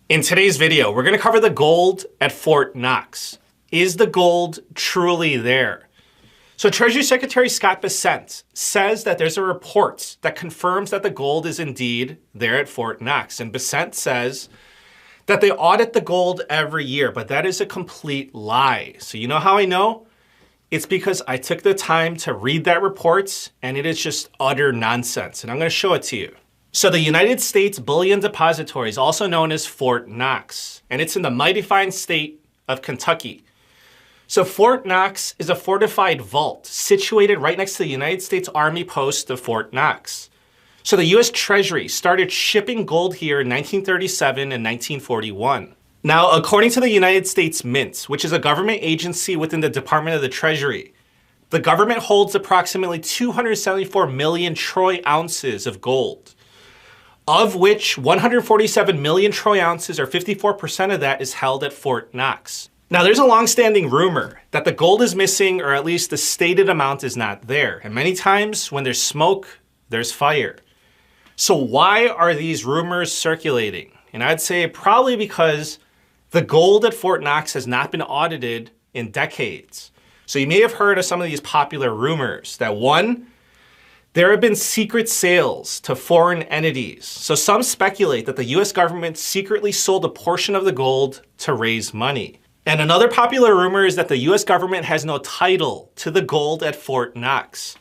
In today's video, we're gonna cover the gold at Fort Knox. Is the gold truly there? So Treasury Secretary Scott Bessent says that there's a report that confirms that the gold is indeed there at Fort Knox. And Bessent says that they audit the gold every year, but that is a complete lie. So you know how I know? It's because I took the time to read that report and it is just utter nonsense. And I'm gonna show it to you. So the United States Bullion Depository is also known as Fort Knox, and it's in the mighty fine state of Kentucky. So Fort Knox is a fortified vault situated right next to the United States Army post of Fort Knox. So the US Treasury started shipping gold here in 1937 and 1941. Now, according to the United States Mint, which is a government agency within the Department of the Treasury, the government holds approximately 274 million troy ounces of gold, of which 147 million troy ounces, or 54% of that, is held at Fort Knox. Now, there's a long-standing rumor that the gold is missing, or at least the stated amount is not there. And many times when there's smoke, there's fire. So why are these rumors circulating? And I'd say probably because the gold at Fort Knox has not been audited in decades. So you may have heard of some of these popular rumors that, one, there have been secret sales to foreign entities. So some speculate that the US government secretly sold a portion of the gold to raise money. And another popular rumor is that the US government has no title to the gold at Fort Knox.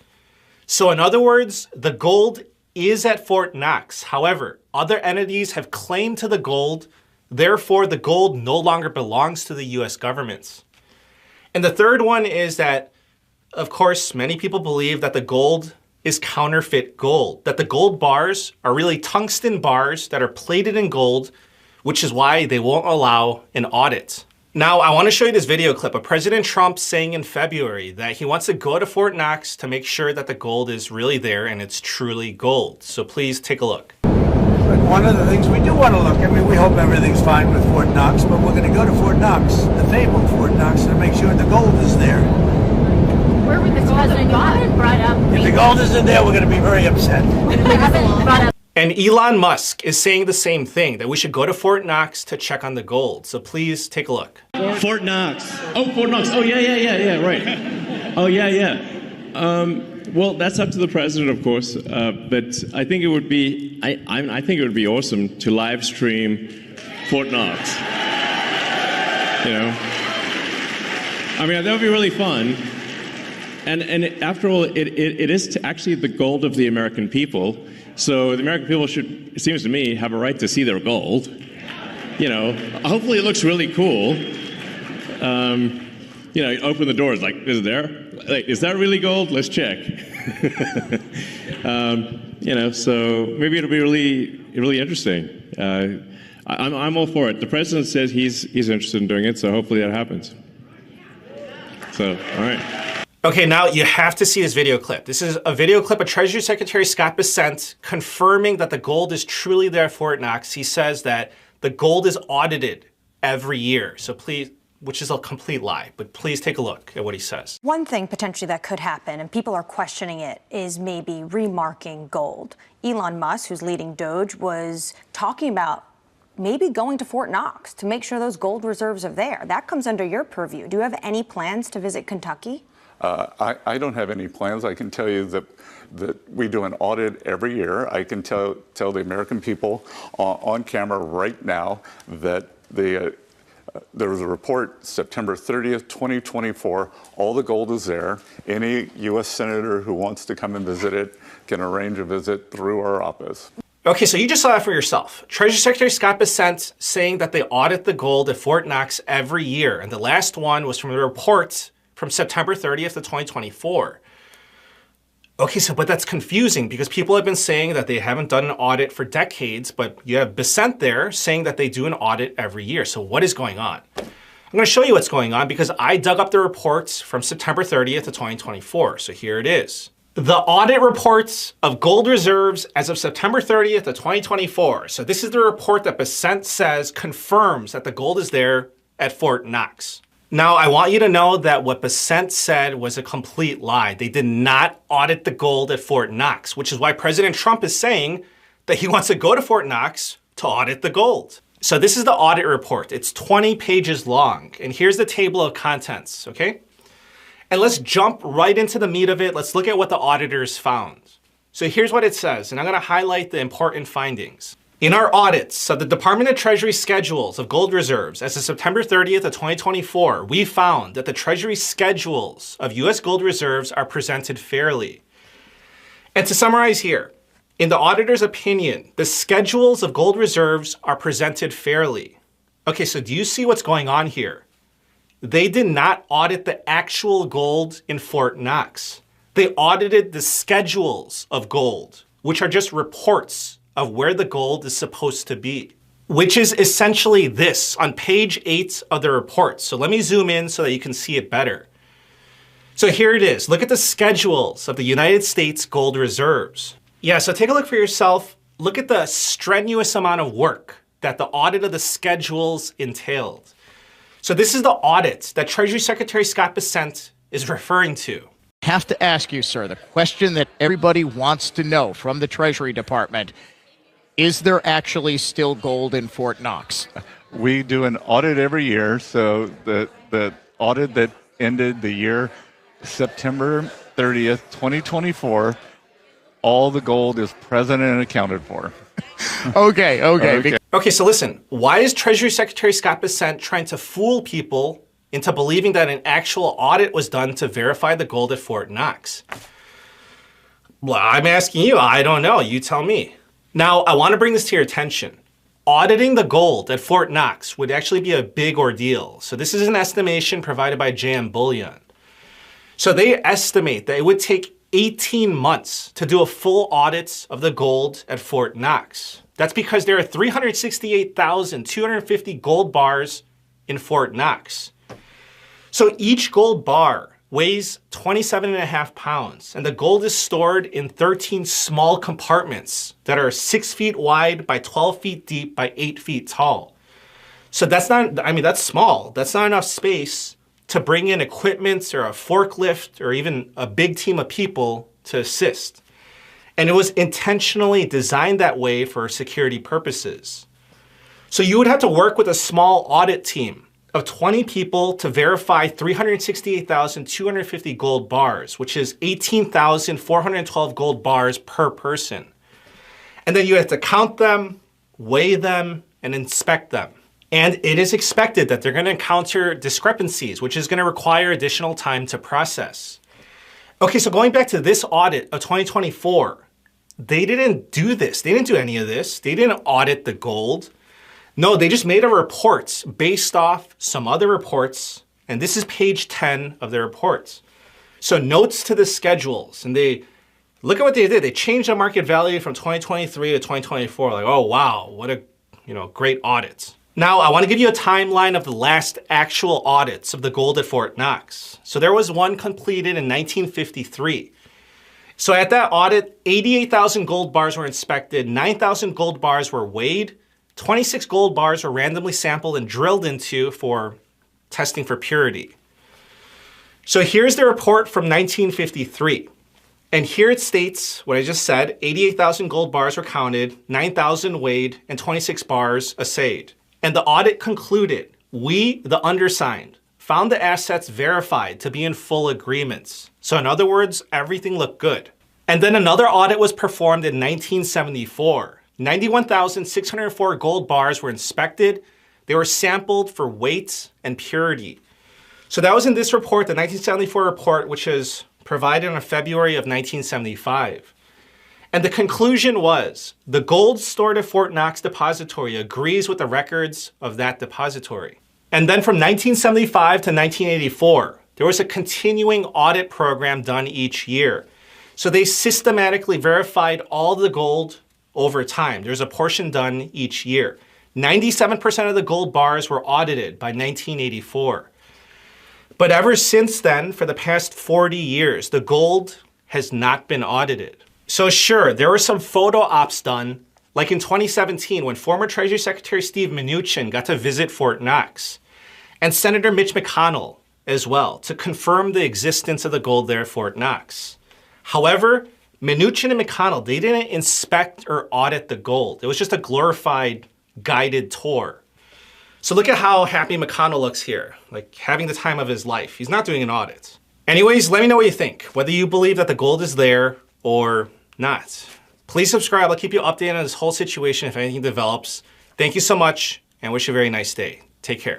So in other words, the gold is at Fort Knox. However, other entities have claimed to the gold. Therefore, the gold no longer belongs to the US government. And the third one is that, of course, many people believe that the gold is counterfeit gold, that the gold bars are really tungsten bars that are plated in gold, which is why they won't allow an audit. Now, I want to show you this video clip of President Trump saying in February that he wants to go to Fort Knox to make sure that the gold is really there and it's truly gold. So please take a look. But one of the things we do want to look at, we hope everything's fine with Fort Knox, but we're going to go to Fort Knox, the fabled Fort Knox, to make sure the gold is there. Where would the gold have gone? Brought up. If the gold isn't there, we're going to be very upset. And Elon Musk is saying the same thing, that we should go to Fort Knox to check on the gold. So please take a look. Fort Knox. Oh, Fort Knox. Oh, yeah, right. Oh, yeah. Well, that's up to the president, of course. But I think it would be, I think it would be awesome to live stream Fort Knox. You know, I mean, that would be really fun. And after all, it is actually the gold of the American people. So the American people should, it seems to me, have a right to see their gold. You know, hopefully it looks really cool. You know, you open the doors, like, is it there? Like, is that really gold? Let's check. You know, so maybe it'll be really interesting. I'm all for it. The president says he's interested in doing it, so hopefully that happens. So, all right. Okay, now you have to see this video clip. This is a video clip of Treasury Secretary Scott Bessent confirming that the gold is truly there at Fort Knox. He says that the gold is audited every year. So please, which is a complete lie, but please take a look at what he says. One thing potentially that could happen, and people are questioning it, is maybe remarking gold. Elon Musk, who's leading Doge, was talking about maybe going to Fort Knox to make sure those gold reserves are there. That comes under your purview. Do you have any plans to visit Kentucky? I don't have any plans. I can tell you that we do an audit every year. I can tell the American people on camera right now that there was a report September 30th, 2024. All the gold is there. Any U.S. senator who wants to come and visit it can arrange a visit through our office. Okay, so you just saw that for yourself. Treasury Secretary Scott Bessent saying that they audit the gold at Fort Knox every year. And the last one was from the report from September 30th of 2024. Okay, so, but that's confusing because people have been saying that they haven't done an audit for decades, but you have Bessent there saying that they do an audit every year. So what is going on? I'm gonna show you what's going on because I dug up the reports from September 30th of 2024. So here it is. The audit reports of gold reserves as of September 30th of 2024. So this is the report that Bessent says confirms that the gold is there at Fort Knox. Now, I want you to know that what Bessent said was a complete lie. They did not audit the gold at Fort Knox, which is why President Trump is saying that he wants to go to Fort Knox to audit the gold. So this is the audit report. It's 20 pages long. And here's the table of contents, okay? And let's jump right into the meat of it. Let's look at what the auditors found. So here's what it says, and I'm going to highlight the important findings. In our audits of the Department of Treasury schedules of gold reserves as of September 30th of 2024, we found that the Treasury schedules of U.S. gold reserves are presented fairly. And to summarize here, in the auditor's opinion, the schedules of gold reserves are presented fairly. Okay, so do you see what's going on here? They did not audit the actual gold in Fort Knox. They audited the schedules of gold, which are just reports of where the gold is supposed to be, which is essentially this on page 8 of the report. So let me zoom in so that you can see it better. So here it is. Look at the schedules of the United States gold reserves. Yeah, so take a look for yourself. Look at the strenuous amount of work that the audit of the schedules entailed. So this is the audit that Treasury Secretary Scott Bessent is referring to. Have to ask you, sir, the question that everybody wants to know from the Treasury Department: is there actually still gold in Fort Knox? We do an audit every year. So the audit that ended the year September 30th, 2024, all the gold is present and accounted for. Okay. Okay, so listen, why is Treasury Secretary Scott Bessent trying to fool people into believing that an actual audit was done to verify the gold at Fort Knox? Well, I'm asking you, I don't know, you tell me. Now, I want to bring this to your attention. Auditing the gold at Fort Knox would actually be a big ordeal. So this is an estimation provided by JM Bullion. So they estimate that it would take 18 months to do a full audit of the gold at Fort Knox. That's because there are 368,250 gold bars in Fort Knox. So each gold bar weighs 27.5 pounds, and the gold is stored in 13 small compartments that are 6 feet wide by 12 feet deep by 8 feet tall. So that's small. That's not enough space to bring in equipment or a forklift or even a big team of people to assist. And it was intentionally designed that way for security purposes. So you would have to work with a small audit team of 20 people to verify 368,250 gold bars, which is 18,412 gold bars per person. And then you have to count them, weigh them, and inspect them. And it is expected that they're going to encounter discrepancies, which is going to require additional time to process. Okay, so going back to this audit of 2024, they didn't do this. They didn't do any of this. They didn't audit the gold. No, they just made a report based off some other reports, and this is page 10 of the report. So notes to the schedules, and they look at what they did. They changed the market value from 2023 to 2024. Like, oh wow, what a great audit. Now, I want to give you a timeline of the last actual audits of the gold at Fort Knox. So there was one completed in 1953. So at that audit, 88,000 gold bars were inspected, 9,000 gold bars were weighed, 26 gold bars were randomly sampled and drilled into for testing for purity. So here's the report from 1953. And here it states what I just said: 88,000 gold bars were counted, 9,000 weighed, and 26 bars assayed. And the audit concluded, we, the undersigned, found the assets verified to be in full agreements. So in other words, everything looked good. And then another audit was performed in 1974. 91,604 gold bars were inspected. They were sampled for weight and purity. So that was in this report, the 1974 report, which is provided in February of 1975. And the conclusion was, the gold stored at Fort Knox Depository agrees with the records of that depository. And then from 1975 to 1984, there was a continuing audit program done each year. So they systematically verified all the gold over time. There's a portion done each year. 97% of the gold bars were audited by 1984. But ever since then, for the past 40 years, the gold has not been audited. So sure, there were some photo ops done, like in 2017 when former Treasury Secretary Steve Mnuchin got to visit Fort Knox, and Senator Mitch McConnell as well, to confirm the existence of the gold there at Fort Knox. However, Mnuchin and McConnell, they didn't inspect or audit the gold. It was just a glorified guided tour. So look at how happy McConnell looks here, like having the time of his life. He's not doing an audit. Anyways, let me know what you think, whether you believe that the gold is there or not. Please subscribe. I'll keep you updated on this whole situation if anything develops. Thank you so much and wish you a very nice day. Take care.